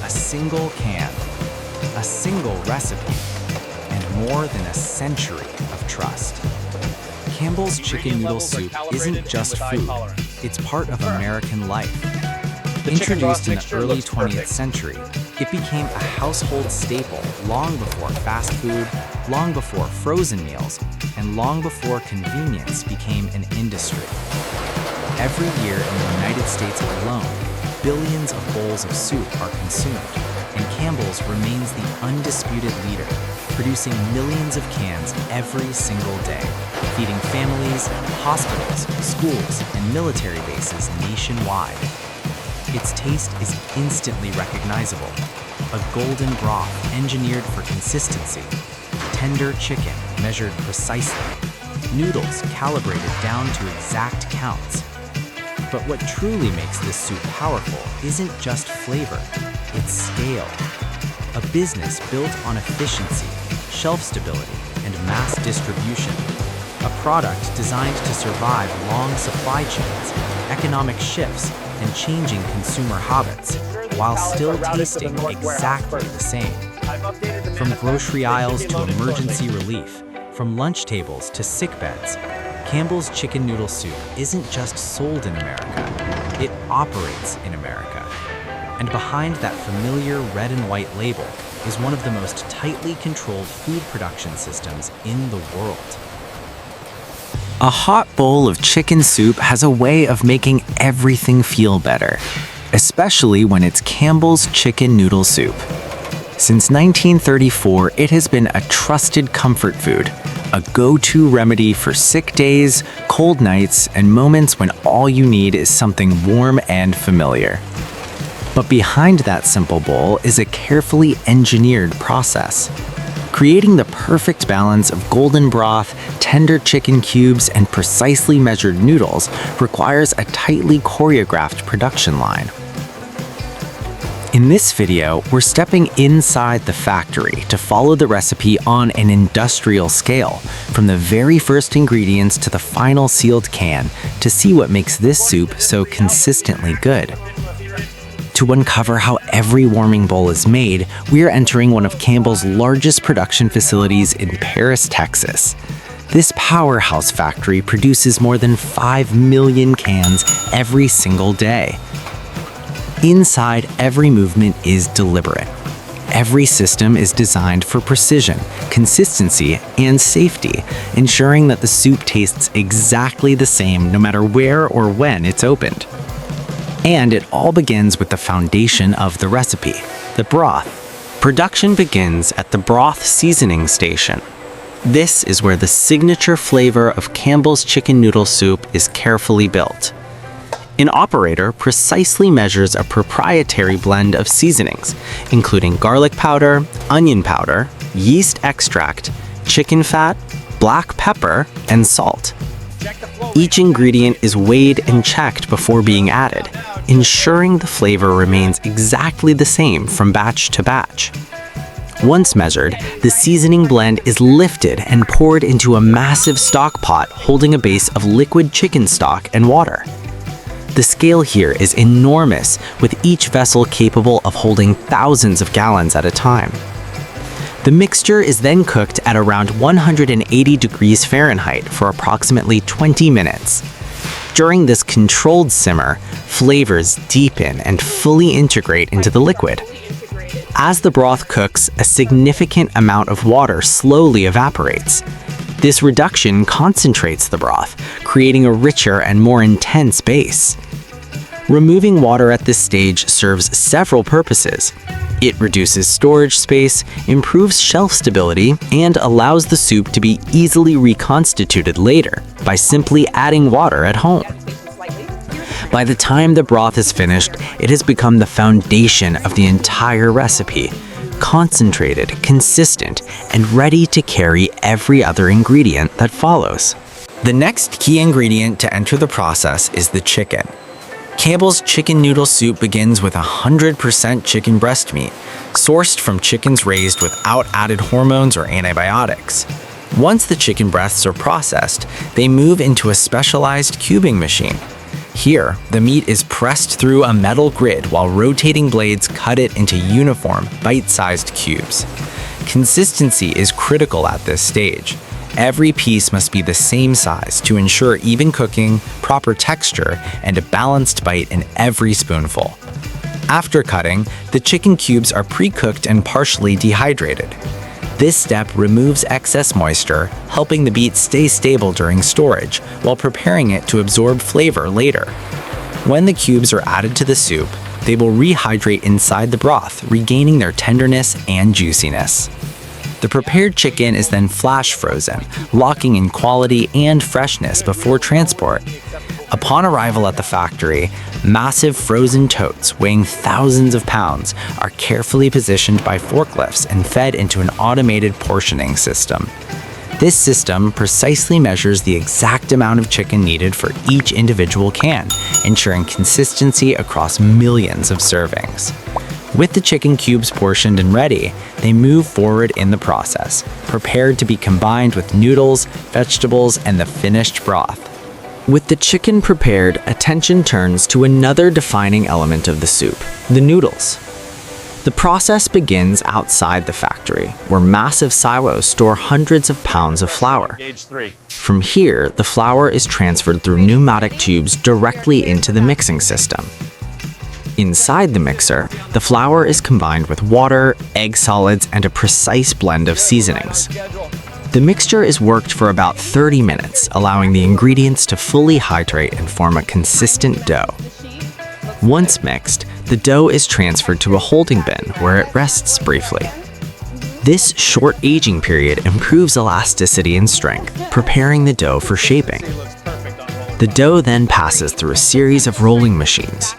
A single can, a single recipe, and more than a century of trust. Campbell's chicken noodle soup isn't just food, it's part of American life. Introduced in the early 20th century, it became a household staple long before fast food, long before frozen meals, and long before convenience became an industry. Every year in the United States alone, billions of bowls of soup are consumed, and Campbell's remains the undisputed leader, producing millions of cans every single day, feeding families, hospitals, schools, and military bases nationwide. Its taste is instantly recognizable. A golden broth engineered for consistency, tender chicken measured precisely, noodles calibrated down to exact counts. But what truly makes this soup powerful isn't just flavor, it's scale. A business built on efficiency, shelf stability, and mass distribution. A product designed to survive long supply chains, economic shifts, and changing consumer habits, while still tasting exactly the same. From grocery aisles to emergency relief, from lunch tables to sick beds, Campbell's chicken noodle soup isn't just sold in America, it operates in America. And behind that familiar red and white label is one of the most tightly controlled food production systems in the world. A hot bowl of chicken soup has a way of making everything feel better, especially when it's Campbell's chicken noodle soup. Since 1934, it has been a trusted comfort food, a go-to remedy for sick days, cold nights, and moments when all you need is something warm and familiar. But behind that simple bowl is a carefully engineered process. Creating the perfect balance of golden broth, tender chicken cubes, and precisely measured noodles requires a tightly choreographed production line. In this video, we're stepping inside the factory to follow the recipe on an industrial scale, from the very first ingredients to the final sealed can, to see what makes this soup so consistently good. To uncover how every warming bowl is made, we are entering one of Campbell's largest production facilities in Paris, Texas. This powerhouse factory produces more than 5 million cans every single day. Inside, every movement is deliberate. Every system is designed for precision, consistency, and safety, ensuring that the soup tastes exactly the same no matter where or when it's opened. And it all begins with the foundation of the recipe, the broth. Production begins at the broth seasoning station. This is where the signature flavor of Campbell's chicken noodle soup is carefully built. An operator precisely measures a proprietary blend of seasonings, including garlic powder, onion powder, yeast extract, chicken fat, black pepper, and salt. Each ingredient is weighed and checked before being added, ensuring the flavor remains exactly the same from batch to batch. Once measured, the seasoning blend is lifted and poured into a massive stock pot holding a base of liquid chicken stock and water. The scale here is enormous, with each vessel capable of holding thousands of gallons at a time. The mixture is then cooked at around 180 degrees Fahrenheit for approximately 20 minutes. During this controlled simmer, flavors deepen and fully integrate into the liquid. As the broth cooks, a significant amount of water slowly evaporates. This reduction concentrates the broth, creating a richer and more intense base. Removing water at this stage serves several purposes. It reduces storage space, improves shelf stability, and allows the soup to be easily reconstituted later by simply adding water at home. By the time the broth is finished, it has become the foundation of the entire recipe, concentrated, consistent, and ready to carry every other ingredient that follows. The next key ingredient to enter the process is the chicken. Campbell's chicken noodle soup begins with 100% chicken breast meat, sourced from chickens raised without added hormones or antibiotics. Once the chicken breasts are processed, they move into a specialized cubing machine. Here, the meat is pressed through a metal grid while rotating blades cut it into uniform, bite-sized cubes. Consistency is critical at this stage. Every piece must be the same size to ensure even cooking, proper texture, and a balanced bite in every spoonful. After cutting, the chicken cubes are pre-cooked and partially dehydrated. This step removes excess moisture, helping the meat stay stable during storage, while preparing it to absorb flavor later. When the cubes are added to the soup, they will rehydrate inside the broth, regaining their tenderness and juiciness. The prepared chicken is then flash frozen, locking in quality and freshness before transport. Upon arrival at the factory, massive frozen totes weighing thousands of pounds are carefully positioned by forklifts and fed into an automated portioning system. This system precisely measures the exact amount of chicken needed for each individual can, ensuring consistency across millions of servings. With the chicken cubes portioned and ready, they move forward in the process, prepared to be combined with noodles, vegetables, and the finished broth. With the chicken prepared, attention turns to another defining element of the soup, the noodles. The process begins outside the factory, where massive silos store hundreds of pounds of flour. From here, the flour is transferred through pneumatic tubes directly into the mixing system. Inside the mixer, the flour is combined with water, egg solids, and a precise blend of seasonings. The mixture is worked for about 30 minutes, allowing the ingredients to fully hydrate and form a consistent dough. Once mixed, the dough is transferred to a holding bin where it rests briefly. This short aging period improves elasticity and strength, preparing the dough for shaping. The dough then passes through a series of rolling machines.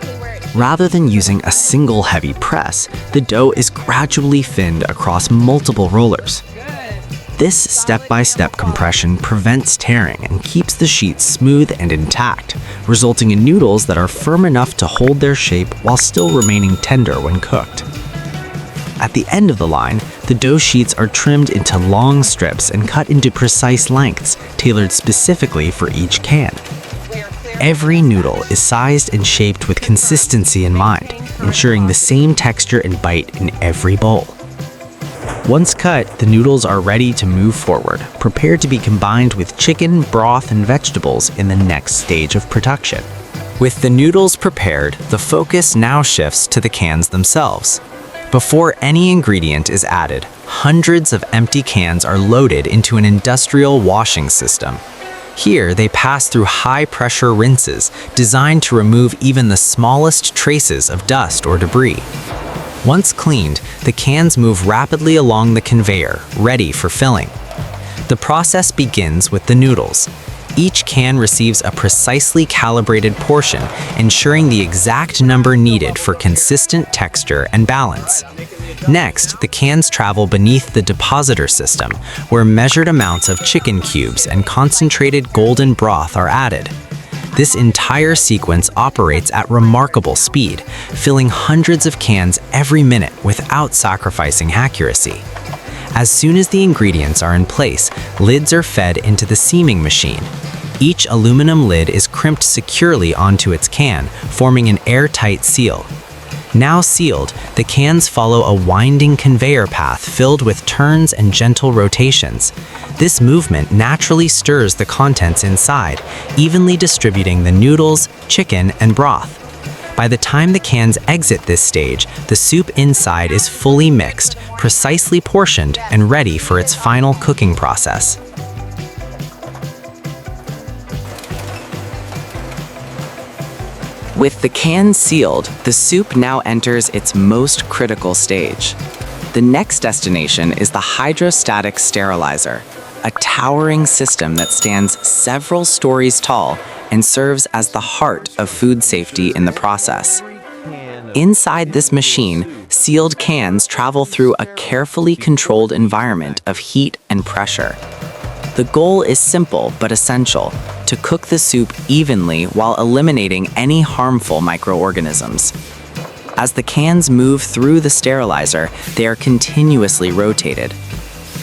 Rather than using a single heavy press, the dough is gradually thinned across multiple rollers. This step-by-step compression prevents tearing and keeps the sheets smooth and intact, resulting in noodles that are firm enough to hold their shape while still remaining tender when cooked. At the end of the line, the dough sheets are trimmed into long strips and cut into precise lengths, tailored specifically for each can. Every noodle is sized and shaped with consistency in mind, ensuring the same texture and bite in every bowl. Once cut, the noodles are ready to move forward, prepared to be combined with chicken, broth, and vegetables in the next stage of production. With the noodles prepared, the focus now shifts to the cans themselves. Before any ingredient is added, hundreds of empty cans are loaded into an industrial washing system. Here, they pass through high-pressure rinses designed to remove even the smallest traces of dust or debris. Once cleaned, the cans move rapidly along the conveyor, ready for filling. The process begins with the noodles. Each can receives a precisely calibrated portion, ensuring the exact number needed for consistent texture and balance. Next, the cans travel beneath the depositor system, where measured amounts of chicken cubes and concentrated golden broth are added. This entire sequence operates at remarkable speed, filling hundreds of cans every minute without sacrificing accuracy. As soon as the ingredients are in place, lids are fed into the seaming machine. Each aluminum lid is crimped securely onto its can, forming an airtight seal. Now sealed, the cans follow a winding conveyor path filled with turns and gentle rotations. This movement naturally stirs the contents inside, evenly distributing the noodles, chicken, and broth. By the time the cans exit this stage, the soup inside is fully mixed, precisely portioned, and ready for its final cooking process. With the cans sealed, the soup now enters its most critical stage. The next destination is the hydrostatic sterilizer, a towering system that stands several stories tall and serves as the heart of food safety in the process. Inside this machine, sealed cans travel through a carefully controlled environment of heat and pressure. The goal is simple but essential: to cook the soup evenly while eliminating any harmful microorganisms. As the cans move through the sterilizer, they are continuously rotated.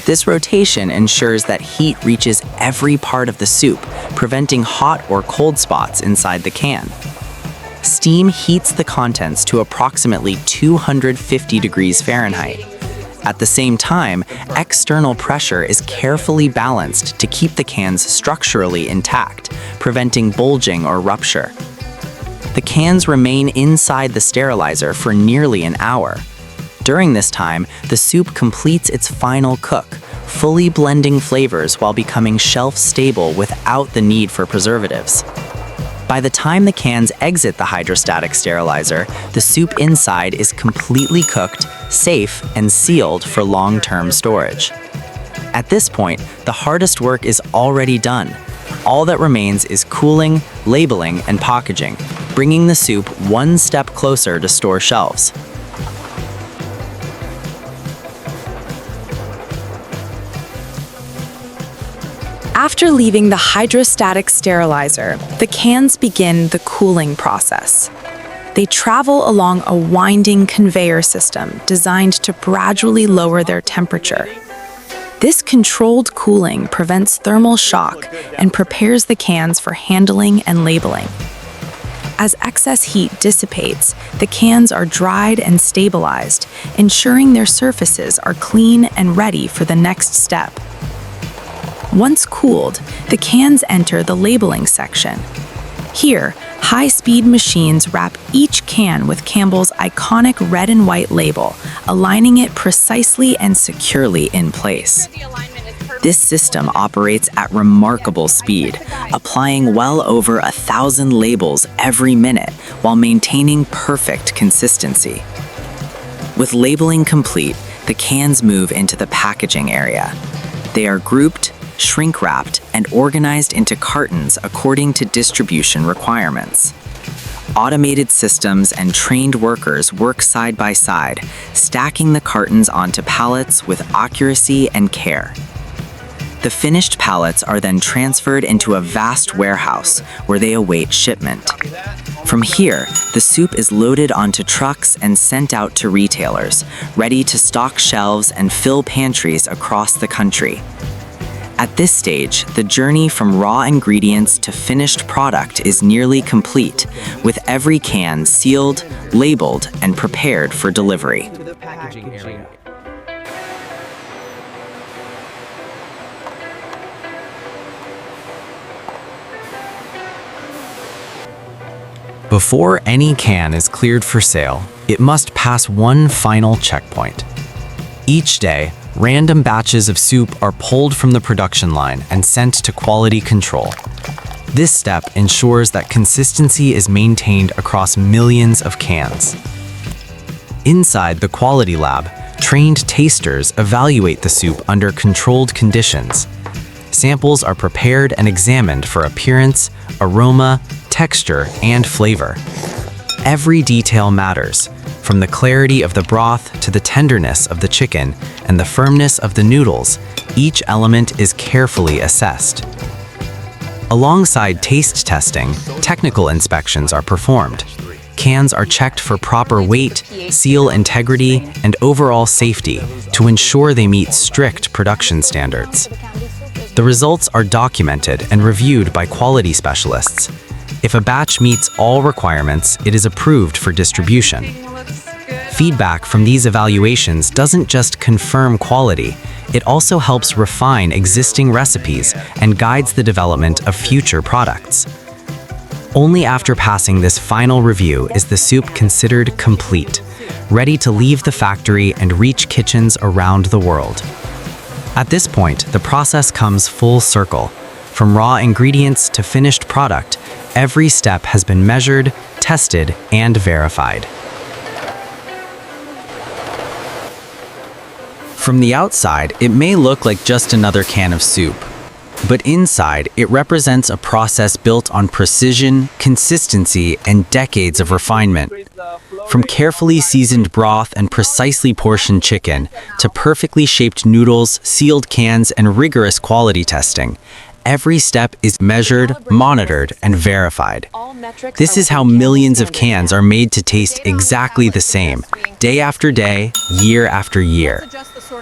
This rotation ensures that heat reaches every part of the soup, preventing hot or cold spots inside the can. Steam heats the contents to approximately 250 degrees Fahrenheit. At the same time, external pressure is carefully balanced to keep the cans structurally intact, preventing bulging or rupture. The cans remain inside the sterilizer for nearly an hour. During this time, the soup completes its final cook, fully blending flavors while becoming shelf-stable without the need for preservatives. By the time the cans exit the hydrostatic sterilizer, the soup inside is completely cooked, safe, and sealed for long-term storage. At this point, the hardest work is already done. All that remains is cooling, labeling, and packaging, bringing the soup one step closer to store shelves. After leaving the hydrostatic sterilizer, the cans begin the cooling process. They travel along a winding conveyor system designed to gradually lower their temperature. This controlled cooling prevents thermal shock and prepares the cans for handling and labeling. As excess heat dissipates, the cans are dried and stabilized, ensuring their surfaces are clean and ready for the next step. Once cooled, the cans enter the labeling section. Here, high-speed machines wrap each can with Campbell's iconic red and white label, aligning it precisely and securely in place. This system operates at remarkable speed, applying well over 1,000 labels every minute while maintaining perfect consistency. With labeling complete, the cans move into the packaging area. They are grouped, shrink-wrapped, and organized into cartons according to distribution requirements. Automated systems and trained workers work side by side, stacking the cartons onto pallets with accuracy and care. The finished pallets are then transferred into a vast warehouse where they await shipment. From here, the soup is loaded onto trucks and sent out to retailers, ready to stock shelves and fill pantries across the country. At this stage, the journey from raw ingredients to finished product is nearly complete, with every can sealed, labeled, and prepared for delivery. Before any can is cleared for sale, it must pass one final checkpoint. Each day, random batches of soup are pulled from the production line and sent to quality control. This step ensures that consistency is maintained across millions of cans. Inside the quality lab, trained tasters evaluate the soup under controlled conditions. Samples are prepared and examined for appearance, aroma, texture, and flavor. Every detail matters, from the clarity of the broth to the tenderness of the chicken and the firmness of the noodles. Each element is carefully assessed. Alongside taste testing, technical inspections are performed. Cans are checked for proper weight, seal integrity, and overall safety to ensure they meet strict production standards. The results are documented and reviewed by quality specialists. If a batch meets all requirements, it is approved for distribution. Feedback from these evaluations doesn't just confirm quality, it also helps refine existing recipes and guides the development of future products. Only after passing this final review is the soup considered complete, ready to leave the factory and reach kitchens around the world. At this point, the process comes full circle. From raw ingredients to finished product, every step has been measured, tested, and verified. From the outside, it may look like just another can of soup, but inside, it represents a process built on precision, consistency, and decades of refinement. From carefully seasoned broth and precisely portioned chicken to perfectly shaped noodles, sealed cans, and rigorous quality testing, Every step is measured, monitored, and verified. This is how millions of cans are made to taste exactly the same, day after day, year after year.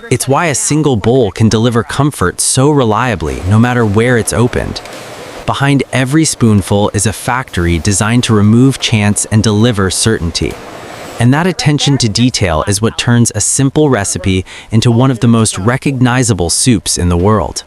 It's why a single bowl can deliver comfort so reliably, no matter where it's opened. Behind every spoonful is a factory designed to remove chance and deliver certainty. And that attention to detail is what turns a simple recipe into one of the most recognizable soups in the world.